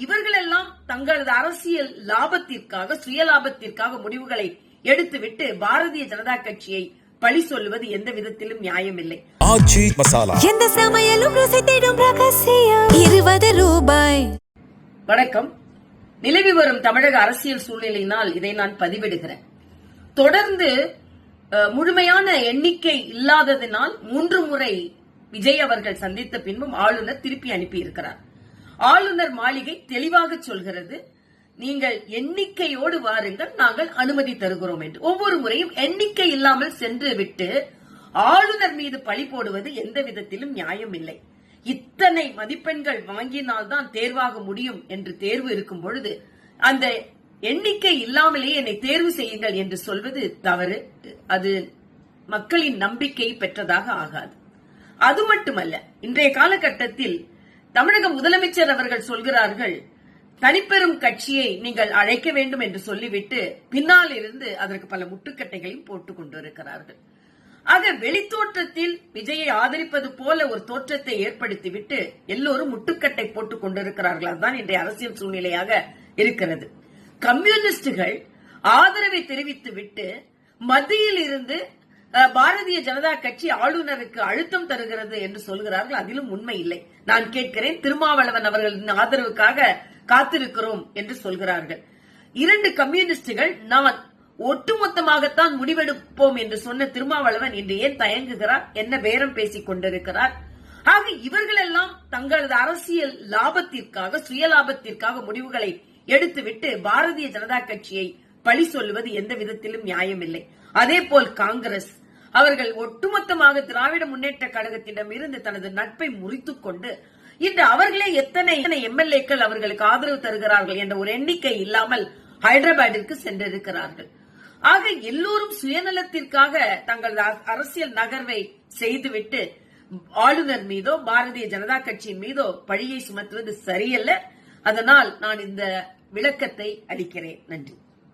இவர்களெல்லாம் தங்களது அரசியல் லாபத்திற்காக சுய லாபத்திற்காக முடிவுகளை எடுத்துவிட்டு பாரதிய ஜனதா கட்சியை பழி சொல்லுவது எந்த விதத்திலும் நியாயமில்லை. ஆச்சி மசாலா எந்த சமையலும் ருசி தேடும் ரகசியம் 20 ரூபாய். வணக்கம். நிலவி வரும் தமிழக அரசியல் சூழ்நிலையினால் இதை நான் பதிவிடுகிறேன். தொடர்ந்து முழுமையான எண்ணிக்கை இல்லாததினால் 3 முறை விஜய் அவர்கள் சந்தித்த பின்பும் ஆளுநர் திருப்பி அனுப்பியிருக்கிறார். ஆளுநர் மாளிகை தெளிவாக சொல்கிறது, நீங்கள் எண்ணிக்கையோடு வாருங்கள், நாங்கள் அனுமதி தருகிறோம் என்று. ஒவ்வொரு முறையும் எண்ணிக்கை இல்லாமல் சென்று விட்டு ஆளுநர் மீது பழி போடுவது எந்த விதத்திலும் நியாயம் இல்லை. இத்தனை மதிப்பெண்கள் வாங்கினால்தான் தேர்வாக முடியும் என்று தேர்வு இருக்கும் பொழுது அந்த எண்ணிக்கை இல்லாமலேயே என்னை தேர்வு செய்யுங்கள் என்று சொல்வது தவறு. அது மக்களின் நம்பிக்கை பெற்றதாக ஆகாது. அது மட்டுமல்ல, இன்றைய காலகட்டத்தில் தமிழக முதலமைச்சர் அவர்கள் சொல்கிறார்கள், தனிப்பெரும் கட்சியை நீங்கள் அழைக்க வேண்டும் என்று சொல்லிவிட்டு பின்னால் இருந்து அதற்கு பல முட்டுக்கட்டைகளையும் போட்டுக் கொண்டிருக்கிறார்கள். ஆக வெளித்தோற்றத்தில் விஜயை ஆதரிப்பது போல ஒரு தோற்றத்தை ஏற்படுத்திவிட்டு எல்லோரும் முட்டுக்கட்டை போட்டுக் கொண்டிருக்கிறார்கள். அதுதான் இன்றைய அரசியல் சூழ்நிலையாக இருக்கிறது. கம்யூனிஸ்டுகள் ஆதரவை தெரிவித்துவிட்டு மத்தியில் இருந்து பாரதிய ஜனதா கட்சி ஆளுநருக்கு அழுத்தம் தருகிறது என்று சொல்கிறார்கள். அதிலும் உண்மை இல்லை. நான் கேட்கிறேன், திருமாவளவன் அவர்களின் ஆதரவுக்காக காத்திருக்கிறோம் என்று சொல்கிறார்கள். 2 கம்யூனிஸ்டுகள் நான் ஒட்டுமொத்தமாகத்தான் முடிவெடுப்போம் என்று சொன்ன திருமாவளவன் இன்று ஏன் தயங்குகிறார்? என்ன பேரம் பேசிக் கொண்டிருக்கிறார்? ஆக இவர்களெல்லாம் தங்களது அரசியல் லாபத்திற்காக சுய லாபத்திற்காக முடிவுகளை எடுத்துவிட்டு பாரதிய ஜனதா கட்சியை பழி சொல்லுவது எந்த விதத்திலும் நியாயமில்லை. அதே போல் காங்கிரஸ் அவர்கள் ஒட்டுமொத்தமாக திராவிட முன்னேற்ற கழகத்திடம் இருந்து தனது நட்பை முறித்துக் கொண்டு இன்று அவர்களே எத்தனை எம்எல்ஏக்கள் அவர்களுக்கு ஆதரவு தருகிறார்கள் என்ற ஒரு எண்ணிக்கை இல்லாமல் ஹைதராபாத்திற்கு சென்றிருக்கிறார்கள். ஆக எல்லோரும் சுயநலத்திற்காக தங்களது அரசியல் நகர்வை செய்துவிட்டு ஆளுநர் மீதோ பாரதிய ஜனதா கட்சியின் மீதோ பழியை சுமத்துவது சரியல்ல. அதனால் நான் இந்த விளக்கத்தை அளிக்கிறேன். நன்றி.